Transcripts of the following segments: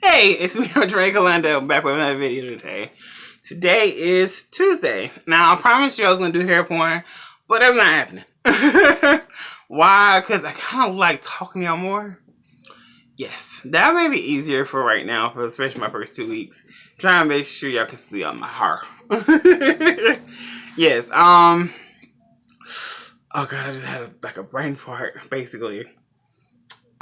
Hey, it's me, Jermaine Callando, back with another video today. Today is Tuesday. Now, I promised you I was going to do hair porn, but that's not happening. Why? Because I kind of like talking to y'all more. Yes, that may be easier for right now, for especially my first 2 weeks. Trying to make sure y'all can see on my hair. Yes, oh god, I just had a brain fart, basically.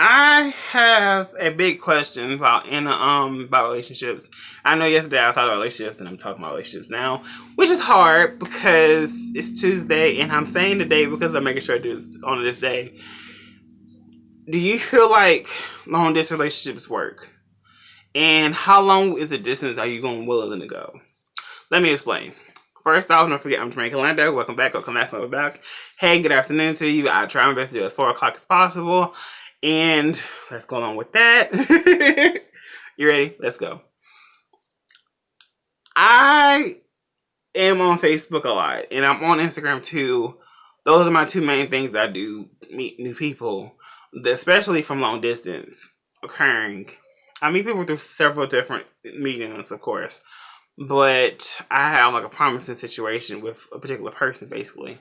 I have a big question about about relationships. I know yesterday I was talking about relationships and I'm talking about relationships now, which is hard because it's Tuesday and I'm saying today because I'm making sure I do this on this day. Do you feel like long distance relationships work? And how long is the distance are you willing to go? Let me explain. First off, don't forget I'm Jermaine Callando. Welcome back. Welcome back. Hey, good afternoon to you. I try my best to do it as 4 o'clock as possible. And let's go on with that. You ready? Let's go. I am on Facebook a lot, and I'm on Instagram too. Those are my two main things I do, meet new people, especially from long distance occurring. I meet people through several different mediums, of course, but I have like a promising situation with a particular person, basically.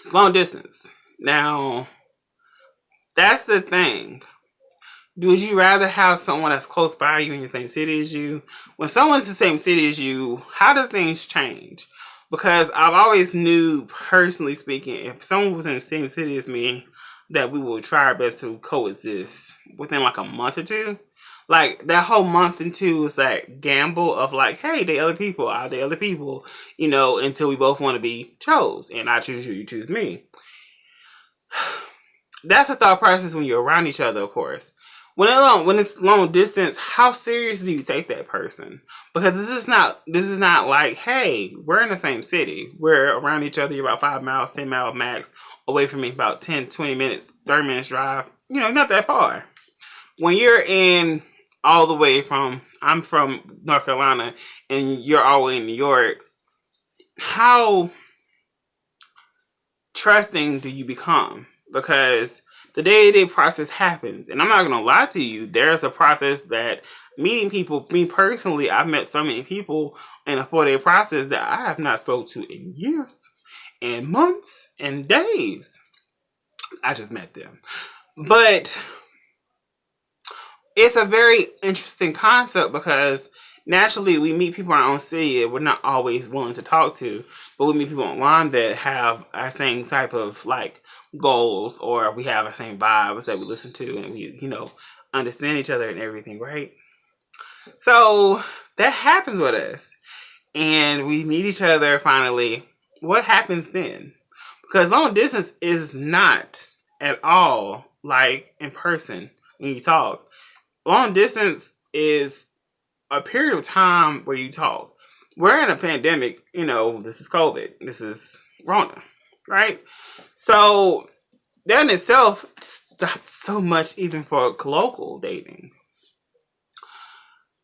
It's long distance. Now, that's the thing. Would you rather have someone that's close by you in the same city as you? When someone's in the same city as you, how do things change? Because I've always knew, personally speaking, if someone was in the same city as me, that we would try our best to coexist within like a month or two. Like, that whole month and two is that gamble of like, hey, they other people, are they other people, you know, until we both want to be chose. And I choose you, you choose me. That's a thought process when you're around each other, of course. When it's long distance, how serious do you take that person? Because this is not like, hey, we're in the same city. We're around each other. You're about 5 miles, 10 miles max away from me, about 10, 20 minutes, 30 minutes drive. You know, not that far. When you're in all the way from, I'm from North Carolina, and you're all the way in New York, how trusting do you become? Because the day-to-day process happens. And I'm not going to lie to you. There's a process that meeting people, me personally, I've met so many people in a 4-day process that I have not spoke to in years and months and days. I just met them. But it's a very interesting concept because naturally we meet people in our own city that we're not always willing to talk to, but we meet people online that have our same type of like goals, or we have our same vibes that we listen to, and we, you know, understand each other and everything, right? So that happens with us, and we meet each other finally. What happens then? Because long distance is not at all like in person when you talk. Long distance is a period of time where you talk. We're in a pandemic, you know, this is COVID, this is Rona, right? So that in itself stops so much even for local dating.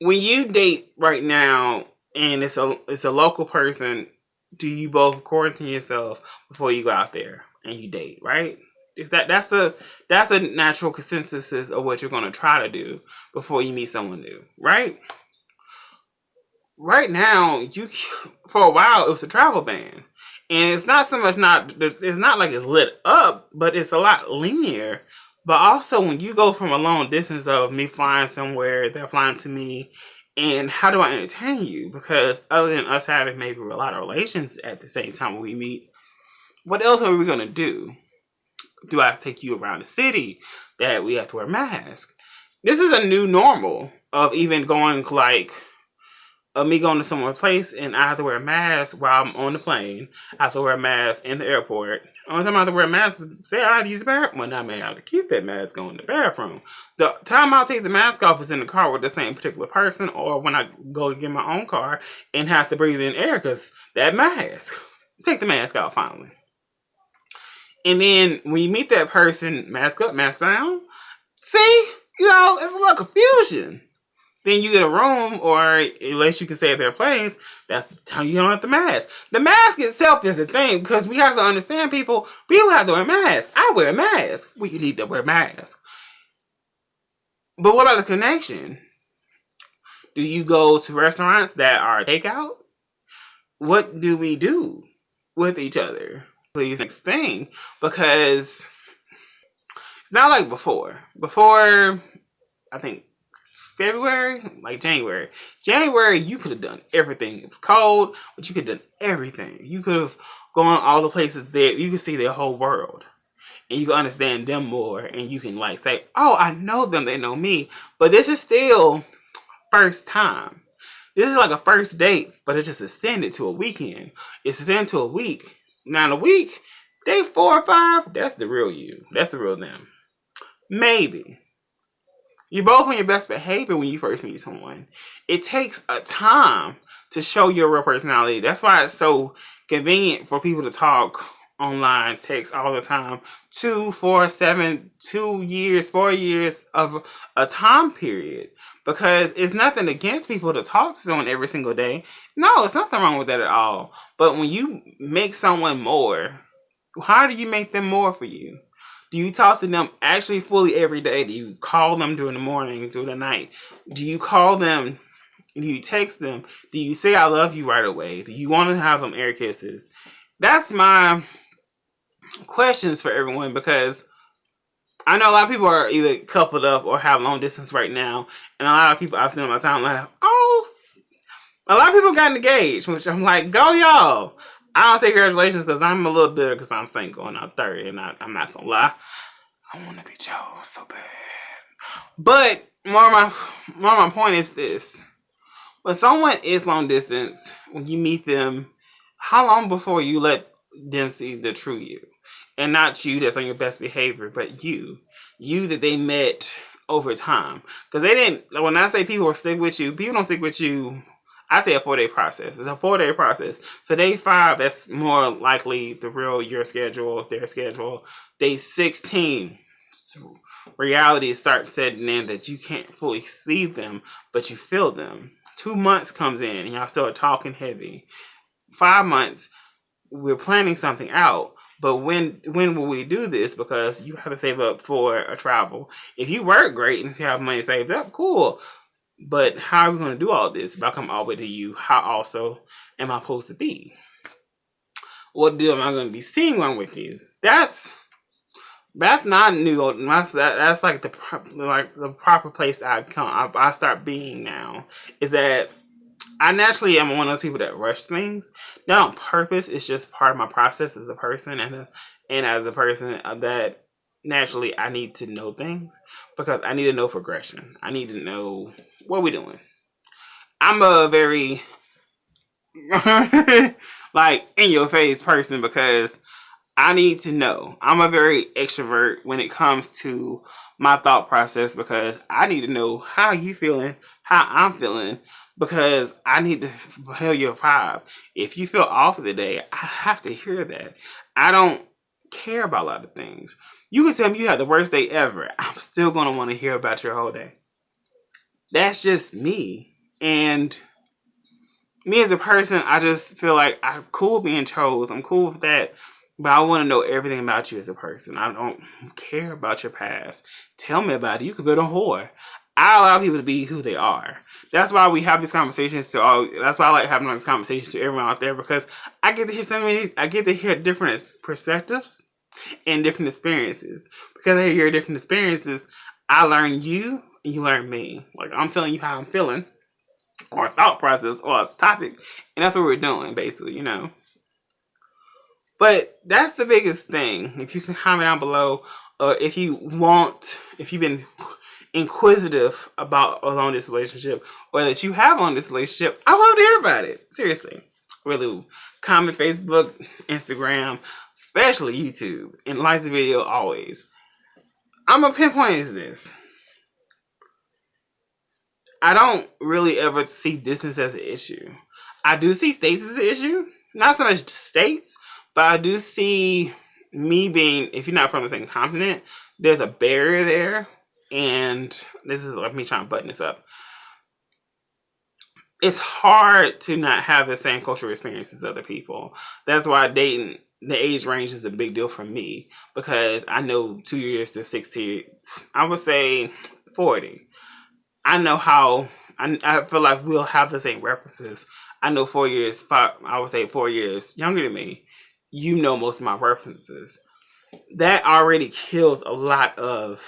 When you date right now and it's a local person, do you both quarantine yourself before you go out there and you date, right? That's the natural consensus of what you're gonna try to do before you meet someone new, right? Right now, for a while it was a travel ban, and it's not so much it's not like it's lit up, but it's a lot linear. But also, when you go from a long distance of me flying somewhere, they're flying to me, and how do I entertain you? Because other than us having maybe a lot of relations at the same time when we meet, what else are we gonna do? Do I have to take you around the city that we have to wear masks? This is a new normal of even going like, me going to someone's place and I have to wear a mask while I'm on the plane. I have to wear a mask in the airport. Only time I have to wear a mask is say I have to use the bathroom. Well, I may have to keep that mask on in the bathroom. The time I'll take the mask off is in the car with the same particular person, or when I go to get my own car and have to breathe in air because that mask. Take the mask out finally. And then when you meet that person, mask up, mask down. See? You know, it's a little confusion. Then you get a room, or unless you can stay at their place, that's the time you don't have the mask. The mask itself is a thing, because we have to understand people have to wear masks. I wear a mask. We need to wear masks. But what about the connection? Do you go to restaurants that are takeout? What do we do with each other? Please, next thing, because it's not like before. Before, I think February, like January. January, you could have done everything. It was cold, but you could have done everything. You could have gone all the places there. You could see their whole world. And you can understand them more. And you can like say, oh, I know them. They know me. But this is still first time. This is like a first date, but it's just extended to a weekend. It's extended to a week. Now in a week, day 4 or 5, that's the real you. That's the real them. Maybe. You're both on your best behavior when you first meet someone. It takes a time to show your real personality. That's why it's so convenient for people to talk online, text all the time. 2, 4, 7, 2 years, 4 years of a time period. Because it's nothing against people to talk to someone every single day. No, it's nothing wrong with that at all. But when you make someone more, how do you make them more for you? Do you talk to them actually fully every day? Do you call them during the morning, during the night? Do you call them? Do you text them? Do you say I love you right away? Do you want to have them air kisses? That's my questions for everyone, because I know a lot of people are either coupled up or have long distance right now. And a lot of people I've seen on my timeline, oh, a lot of people got engaged, which I'm like, go y'all. I don't say congratulations because I'm a little bitter because I'm single and I'm 30, and I'm not going to lie. I want to be chose so bad. But more of my point is this. When someone is long distance, when you meet them, how long before you let them see the true you? And not you that's on your best behavior, but you. You that they met over time. Because they didn't, when I say people will stick with you, people don't stick with you. I say a 4-day process. It's a 4-day process. So day 5, that's more likely the real your schedule, their schedule. Day 16, reality starts setting in that you can't fully see them, but you feel them. 2 months comes in and y'all start talking heavy. 5 months, we're planning something out. But when will we do this? Because you have to save up for a travel. If you work great and you have money saved up, cool. But how are we going to do all this? If I come all the way to you, how also am I supposed to be? What deal am I going to be seeing one with you? That's not new. That's like the proper place I start being now. Is that I naturally am one of those people that rush things. Not on purpose. It's just part of my process as a person, and as a person that naturally I need to know things, because I need to know progression. I need to know what we're doing. I'm a very like in your face person because I need to know. I'm a very extrovert when it comes to my thought process, because I need to know how you feeling, how I'm feeling, because I need to feel your vibe. If you feel off of the day, I have to hear that. I don't care about a lot of things. You can tell me you had the worst day ever. I'm still going to want to hear about your whole day. That's just me. And me as a person, I just feel like I'm cool being chose. I'm cool with that. But I want to know everything about you as a person. I don't care about your past. Tell me about it. You could be a whore. I allow people to be who they are. That's why we have these conversations that's why I like having these conversations to everyone out there, because I get to hear I get to hear different perspectives and different experiences. Because I hear your different experiences, I learn you and you learn me. Like, I'm telling you how I'm feeling, or a thought process, or a topic, and that's what we're doing, basically, you know. But that's the biggest thing. If you can comment down below, if you've been inquisitive about a long distance relationship, or that you have on this relationship, I love to hear about it. Seriously. Really. Comment Facebook, Instagram, especially YouTube, and like the video always. I'm going to pinpoint this. I don't really ever see distance as an issue. I do see states as an issue. Not so much states, but I do see me being, if you're not from the same continent, there's a barrier there. And this is like me trying to button this up. It's hard to not have the same cultural experiences as other people. That's why dating, the age range is a big deal for me. Because I know 2 years to 60, I would say 40. I know how I feel like we'll have the same references. I know 4 years, I would say 4 years younger than me. You know most of my references. That already kills a lot of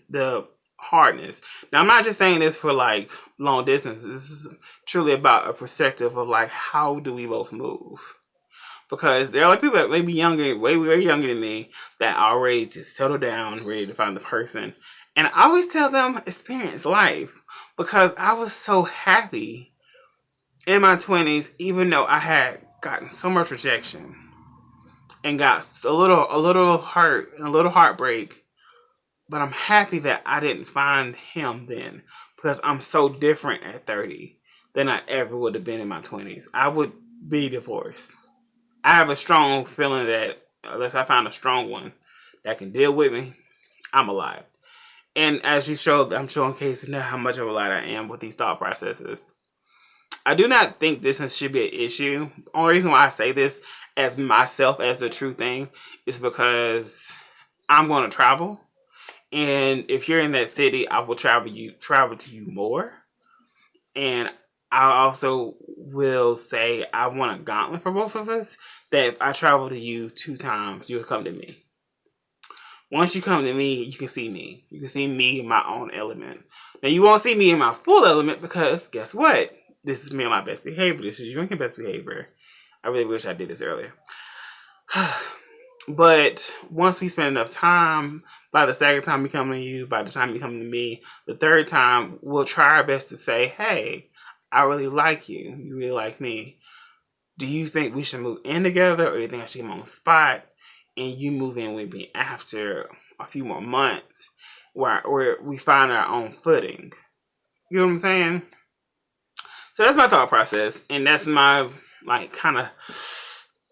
the hardness. Now, I'm not just saying this for like long distance. This is truly about a perspective of like, how do we both move? Because there are like people that may be younger, way younger than me, that are ready to settle down, ready to find the person. And I always tell them, experience life. Because I was so happy in my 20s, even though I had gotten so much rejection and got a little hurt, a little heartbreak. But I'm happy that I didn't find him then, because I'm so different at 30 than I ever would have been in my 20s. I would be divorced. I have a strong feeling that unless I find a strong one that can deal with me, I'm alive. And as you showed, I'm showcasing now how much of a light I am with these thought processes. I do not think distance should be an issue. The only reason why I say this as myself as the true thing is because I'm going to travel. And if you're in that city, I will travel to you more. And I also will say I want a gauntlet for both of us, that if I travel to you 2 times, you'll come to me. Once you come to me, you can see me. You can see me in my own element. Now, you won't see me in my full element because guess what? This is me on my best behavior. This is you on your best behavior. I really wish I did this earlier. But once we spend enough time, by the second time we come to you, by the time you come to me, the third time, we'll try our best to say, hey, I really like you. You really like me. Do you think we should move in together, or do you think I should come on the spot and you move in with me after a few more months where we find our own footing? You know what I'm saying? So that's my thought process, and that's my like kind of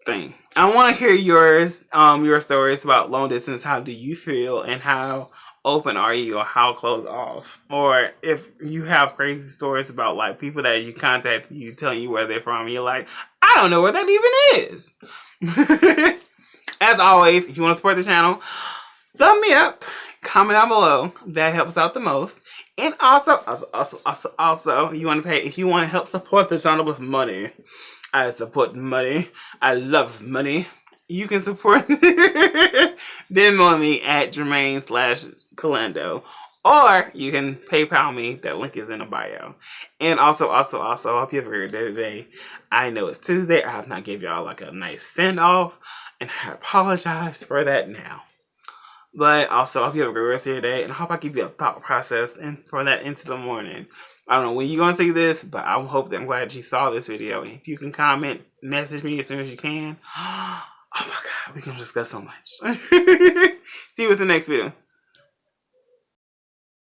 thing. I want to hear yours, your stories about long distance. How do you feel, and how open are you, or how closed off? Or if you have crazy stories about like people that you contact you telling you where they're from, you're like, I don't know where that even is. As always, if you want to support the channel, thumb me up, comment down below. That helps out the most. And also, you want to pay, if you want to help support the channel with money. I support money. I love money. You can support Venmo me at Jermaine/Callando. Or you can PayPal me. That link is in the bio. And also, I hope you have a great day today. I know it's Tuesday. I have not gave y'all like a nice send-off. And I apologize for that now. But also, I hope you have a great rest of your day. And I hope I give you a thought process and for that into the morning. I don't know when you're going to see this, but I hope that I'm glad you saw this video. And if you can comment, message me as soon as you can. Oh my God, we can discuss so much. See you with the next video.